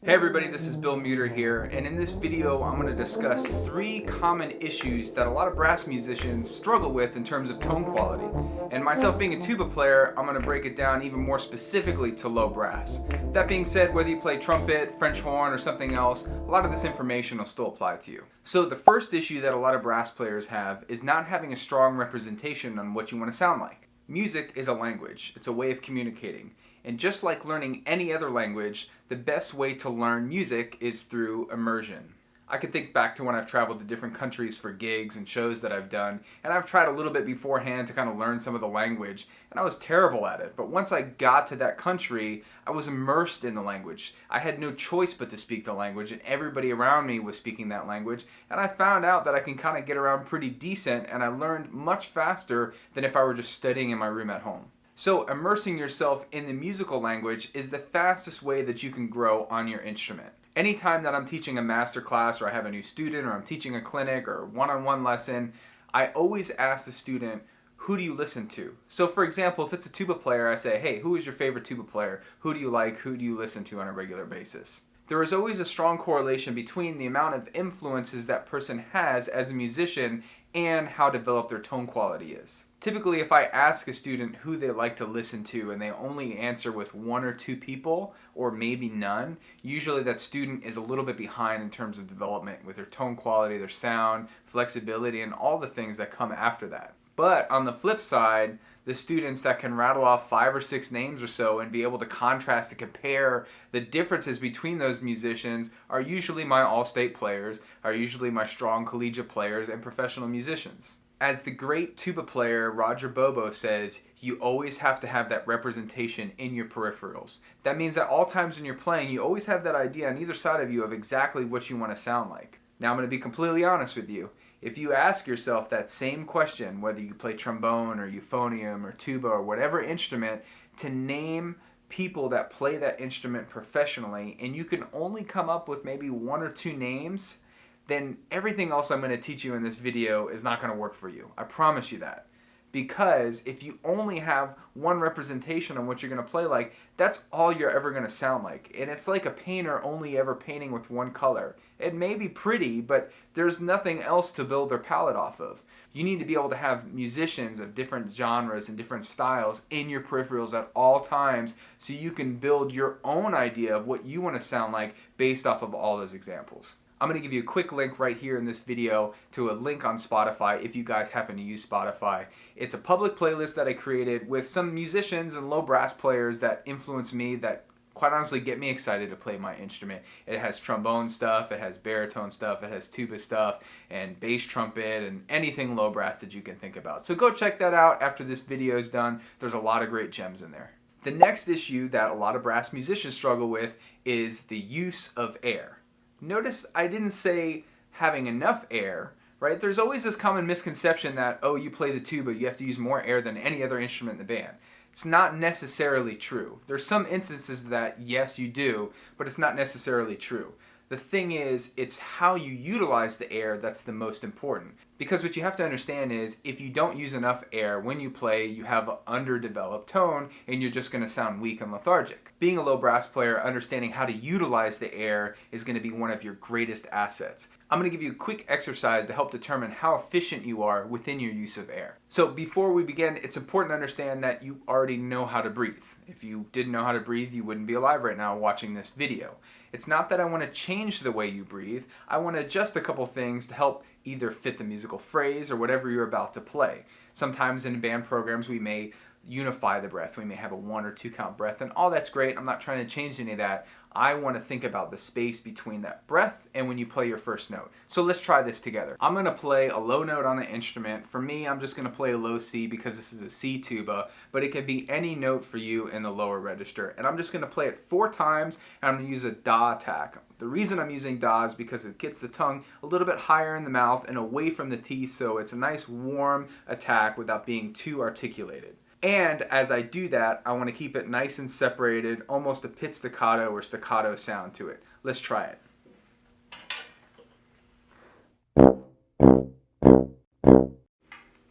Hey everybody, this is Bill Muter here, and in this video I'm going to discuss 3 common issues that a lot of brass musicians struggle with in terms of tone quality. And myself being a tuba player, I'm going to break it down even more specifically to low brass. That being said, whether you play trumpet, French horn, or something else, a lot of this information will still apply to you. So the first issue that a lot of brass players have is not having a strong representation on what you want to sound like. Music is a language. It's a way of communicating. And just like learning any other language, the best way to learn music is through immersion. I can think back to when I've traveled to different countries for gigs and shows that I've done, and I've tried a little bit beforehand to kind of learn some of the language, and I was terrible at it. But once I got to that country, I was immersed in the language. I had no choice but to speak the language, and everybody around me was speaking that language, and I found out that I can kind of get around pretty decent, and I learned much faster than if I were just studying in my room at home. So immersing yourself in the musical language is the fastest way that you can grow on your instrument. Anytime that I'm teaching a master class, or I have a new student, or I'm teaching a clinic or one-on-one lesson, I always ask the student, who do you listen to? So for example, if it's a tuba player, I say, hey, who is your favorite tuba player? Who do you like? Who do you listen to on a regular basis? There is always a strong correlation between the amount of influences that person has as a musician and how developed their tone quality is. Typically, if I ask a student who they like to listen to and they only answer with 1 or 2 people, or maybe none, usually that student is a little bit behind in terms of development with their tone quality, their sound, flexibility, and all the things that come after that. But on the flip side, the students that can rattle off 5 or 6 names or so and be able to contrast and compare the differences between those musicians are usually my all-state players, are usually my strong collegiate players and professional musicians. As the great tuba player Roger Bobo says, you always have to have that representation in your peripherals. That means that all times when you're playing, you always have that idea on either side of you of exactly what you want to sound like. Now I'm going to be completely honest with you. If you ask yourself that same question, whether you play trombone or euphonium or tuba or whatever instrument, to name people that play that instrument professionally, and you can only come up with maybe 1 or 2 names, then everything else I'm going to teach you in this video is not going to work for you. I promise you that. Because if you only have one representation on what you're going to play like, that's all you're ever going to sound like. And it's like a painter only ever painting with one color. It may be pretty, but there's nothing else to build their palette off of. You need to be able to have musicians of different genres and different styles in your peripherals at all times so you can build your own idea of what you want to sound like based off of all those examples. I'm going to give you a quick link right here in this video to a link on Spotify if you guys happen to use Spotify. It's a public playlist that I created with some musicians and low brass players that influence me, that quite honestly get me excited to play my instrument. It has trombone stuff, it has baritone stuff, it has tuba stuff, and bass trumpet, and anything low brass that you can think about. So go check that out after this video is done. There's a lot of great gems in there. The next issue that a lot of brass musicians struggle with is the use of air. Notice I didn't say having enough air, right? There's always this common misconception that, oh, you play the tuba, you have to use more air than any other instrument in the band. It's not necessarily true. There's some instances that, yes, you do, but it's not necessarily true. The thing is, it's how you utilize the air that's the most important. Because what you have to understand is, if you don't use enough air when you play, you have an underdeveloped tone, and you're just going to sound weak and lethargic. Being a low brass player, understanding how to utilize the air is going to be one of your greatest assets. I'm going to give you a quick exercise to help determine how efficient you are within your use of air. So before we begin, it's important to understand that you already know how to breathe. If you didn't know how to breathe, you wouldn't be alive right now watching this video. It's not that I want to change the way you breathe. I want to adjust a couple things to help either fit the musical phrase or whatever you're about to play. Sometimes in band programs we may unify the breath. We may have a 1 or 2 count breath, and all that's great. I'm not trying to change any of that. I want to think about the space between that breath and when you play your first note. So let's try this together. I'm going to play a low note on the instrument. For me, I'm just going to play a low C because this is a C tuba, but it can be any note for you in the lower register. And I'm just going to play it 4 times, and I'm going to use a da attack. The reason I'm using da is because it gets the tongue a little bit higher in the mouth and away from the teeth, so it's a nice warm attack without being too articulated. And as I do that, I want to keep it nice and separated, almost a pizzicato or staccato sound to it. Let's try it.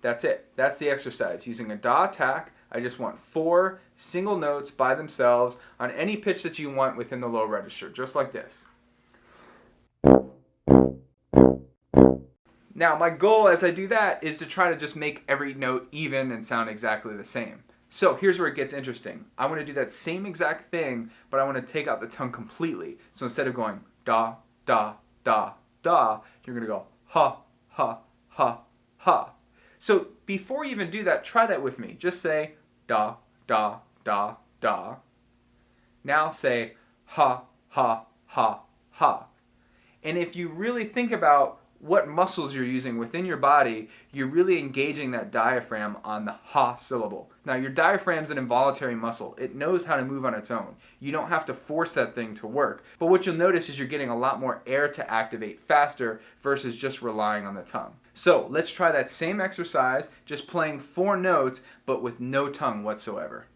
That's it. That's the exercise. Using a da attack, I just want 4 single notes by themselves on any pitch that you want within the low register, just like this. Now, my goal as I do that is to try to just make every note even and sound exactly the same. So here's where it gets interesting. I want to do that same exact thing, but I want to take out the tongue completely. So instead of going da, da, da, da, you're going to go ha, ha, ha, ha. So before you even do that, try that with me. Just say da, da, da, da. Now say ha, ha, ha, ha. And if you really think about what muscles you're using within your body, you're really engaging that diaphragm on the ha syllable. Now, your diaphragm's an involuntary muscle. It knows how to move on its own. You don't have to force that thing to work. But what you'll notice is you're getting a lot more air to activate faster versus just relying on the tongue. So let's try that same exercise, just playing 4 notes, but with no tongue whatsoever.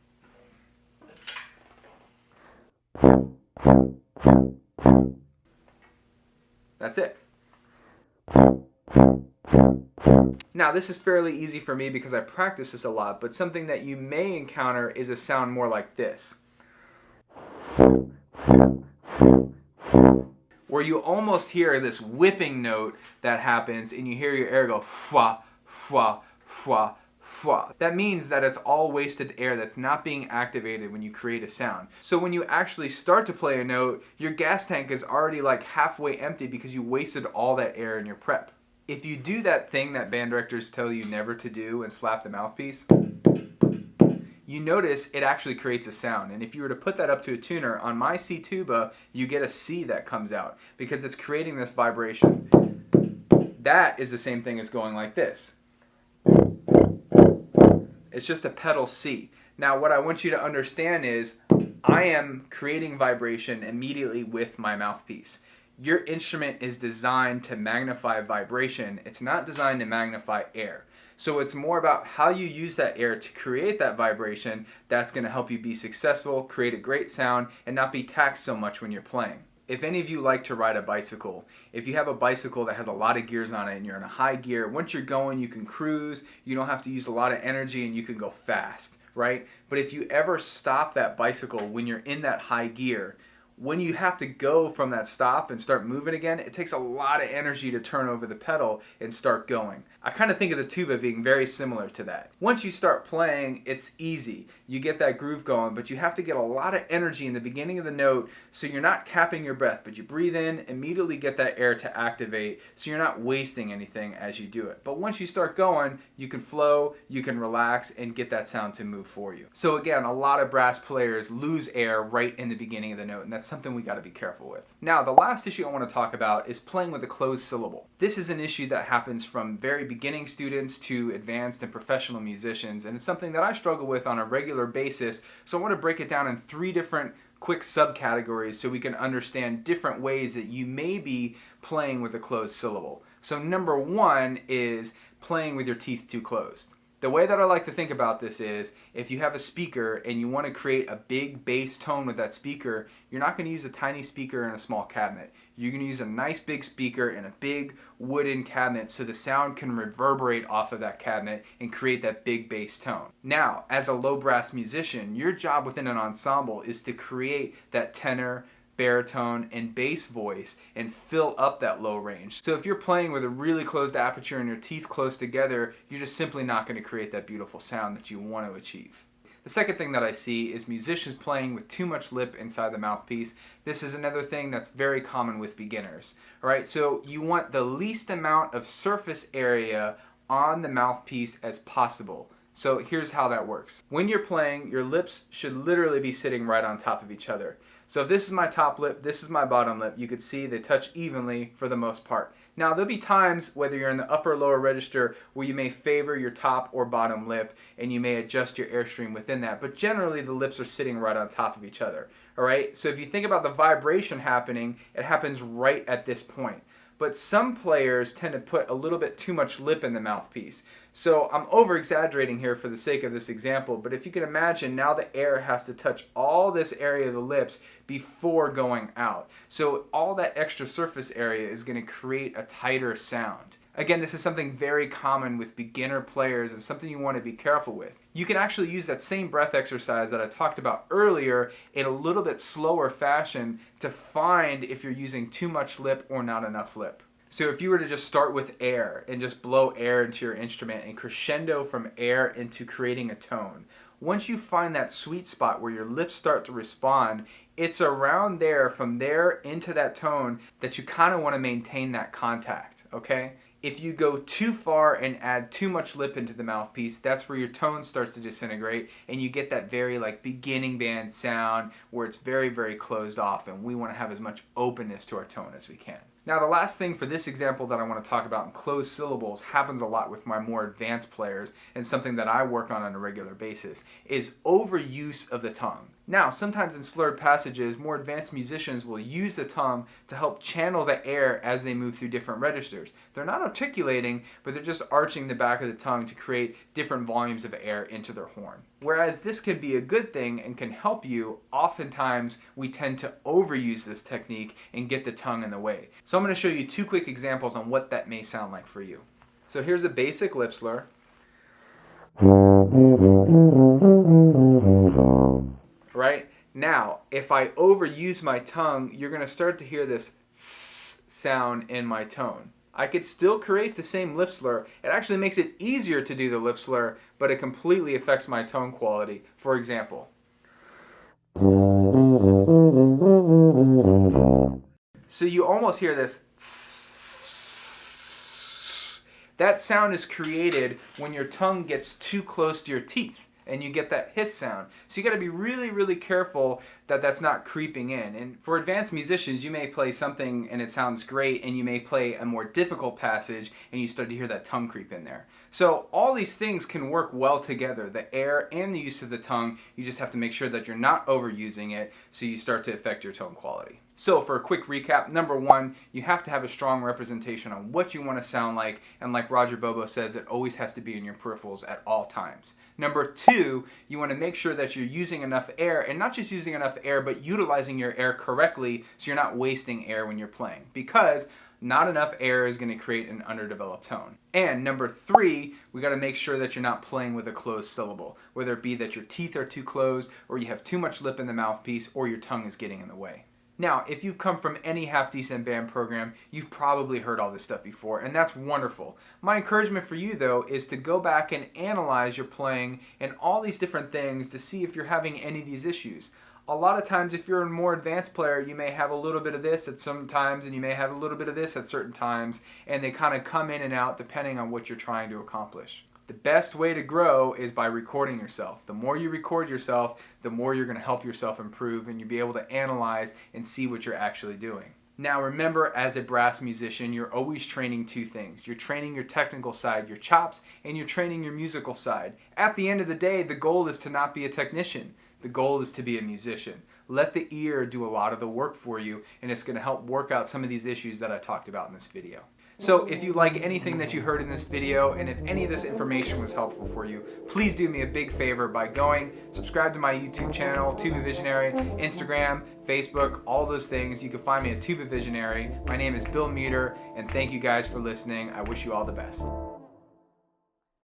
That's it. Now, this is fairly easy for me because I practice this a lot, but something that you may encounter is a sound more like this, where you almost hear this whipping note that happens and you hear your air go fwa, fwa, fwa, fwa. That means that it's all wasted air that's not being activated when you create a sound. So when you actually start to play a note, your gas tank is already like halfway empty because you wasted all that air in your prep. If you do that thing that band directors tell you never to do and slap the mouthpiece, you notice it actually creates a sound. And if you were to put that up to a tuner, on my C tuba, you get a C that comes out because it's creating this vibration. That is the same thing as going like this. It's just a pedal C. Now, what I want you to understand is I am creating vibration immediately with my mouthpiece. Your instrument is designed to magnify vibration. It's not designed to magnify air. So it's more about how you use that air to create that vibration that's going to help you be successful, create a great sound, and not be taxed so much when you're playing. If any of you like to ride a bicycle, if you have a bicycle that has a lot of gears on it and you're in a high gear, once you're going, you can cruise, you don't have to use a lot of energy, and you can go fast, right? But if you ever stop that bicycle when you're in that high gear, when you have to go from that stop and start moving again, it takes a lot of energy to turn over the pedal and start going. I kind of think of the tuba being very similar to that. Once you start playing, it's easy. You get that groove going, but you have to get a lot of energy in the beginning of the note so you're not capping your breath, but you breathe in, immediately get that air to activate so you're not wasting anything as you do it. But once you start going, you can flow, you can relax, and get that sound to move for you. So again, a lot of brass players lose air right in the beginning of the note, and that's something we got to be careful with. Now, the last issue I want to talk about is playing with a closed syllable. This is an issue that happens from very beginning students to advanced and professional musicians, and it's something that I struggle with on a regular basis, so I want to break it down in 3 different quick subcategories so we can understand different ways that you may be playing with a closed syllable. So number 1 is playing with your teeth too closed. The way that I like to think about this is, if you have a speaker and you want to create a big bass tone with that speaker, you're not going to use a tiny speaker in a small cabinet. You're going to use a nice big speaker in a big wooden cabinet so the sound can reverberate off of that cabinet and create that big bass tone. Now, as a low brass musician, your job within an ensemble is to create that tenor, baritone, and bass voice and fill up that low range. So if you're playing with a really closed aperture and your teeth close together, you're just simply not going to create that beautiful sound that you want to achieve. The second thing that I see is musicians playing with too much lip inside the mouthpiece. This is another thing that's very common with beginners. All right, so you want the least amount of surface area on the mouthpiece as possible. So here's how that works. When you're playing, your lips should literally be sitting right on top of each other. So if this is my top lip, this is my bottom lip, you could see they touch evenly for the most part. Now, there'll be times, whether you're in the upper or lower register, where you may favor your top or bottom lip, and you may adjust your airstream within that. But generally, the lips are sitting right on top of each other. All right? So if you think about the vibration happening, it happens right at this point. But some players tend to put a little bit too much lip in the mouthpiece. So I'm over-exaggerating here for the sake of this example, but if you can imagine, now the air has to touch all this area of the lips before going out. So all that extra surface area is going to create a tighter sound. Again, this is something very common with beginner players and something you want to be careful with. You can actually use that same breath exercise that I talked about earlier in a little bit slower fashion to find if you're using too much lip or not enough lip. So if you were to just start with air and just blow air into your instrument and crescendo from air into creating a tone, once you find that sweet spot where your lips start to respond, it's around there, from there into that tone, that you kind of want to maintain that contact, okay? If you go too far and add too much lip into the mouthpiece, that's where your tone starts to disintegrate and you get that very like beginning band sound where it's very, very closed off, and we want to have as much openness to our tone as we can. Now, the last thing for this example that I want to talk about in closed syllables happens a lot with my more advanced players, and something that I work on a regular basis, is overuse of the tongue. Now, sometimes in slurred passages, more advanced musicians will use the tongue to help channel the air as they move through different registers. They're not articulating, but they're just arching the back of the tongue to create different volumes of air into their horn. Whereas this could be a good thing and can help you, oftentimes we tend to overuse this technique and get the tongue in the way. So I'm going to show you two quick examples on what that may sound like for you. So here's a basic lip slur. Right? Now, if I overuse my tongue, you're going to start to hear this sound in my tone. I could still create the same lip slur. It actually makes it easier to do the lip slur, but it completely affects my tone quality. For example. So you almost hear this. That sound is created when your tongue gets too close to your teeth and you get that hiss sound. So you got to be really, really careful that that's not creeping in. And for advanced musicians, you may play something and it sounds great, and you may play a more difficult passage and you start to hear that tongue creep in there. So all these things can work well together, the air and the use of the tongue. You just have to make sure that you're not overusing it so you start to affect your tone quality. So for a quick recap, number one, you have to have a strong representation on what you want to sound like, and like Roger Bobo says, it always has to be in your peripherals at all times. Number two, you want to make sure that you're using enough air, and not just using enough air, but utilizing your air correctly so you're not wasting air when you're playing, because not enough air is going to create an underdeveloped tone. And number three, we got to make sure that you're not playing with a closed syllable, whether it be that your teeth are too closed, or you have too much lip in the mouthpiece, or your tongue is getting in the way. Now, if you've come from any half-decent band program, you've probably heard all this stuff before, and that's wonderful. My encouragement for you, though, is to go back and analyze your playing and all these different things to see if you're having any of these issues. A lot of times, if you're a more advanced player, you may have a little bit of this at some times, and you may have a little bit of this at certain times, and they kind of come in and out depending on what you're trying to accomplish. The best way to grow is by recording yourself. The more you record yourself, the more you're going to help yourself improve, and you'll be able to analyze and see what you're actually doing. Now remember, as a brass musician, you're always training two things. You're training your technical side, your chops, and you're training your musical side. At the end of the day, the goal is to not be a technician. The goal is to be a musician. Let the ear do a lot of the work for you, and it's going to help work out some of these issues that I talked about in this video. So if you like anything that you heard in this video, and if any of this information was helpful for you, please do me a big favor by subscribe to my YouTube channel, Tuba Visionary, Instagram, Facebook, all those things. You can find me at Tuba Visionary. My name is Bill Muter, and thank you guys for listening. I wish you all the best.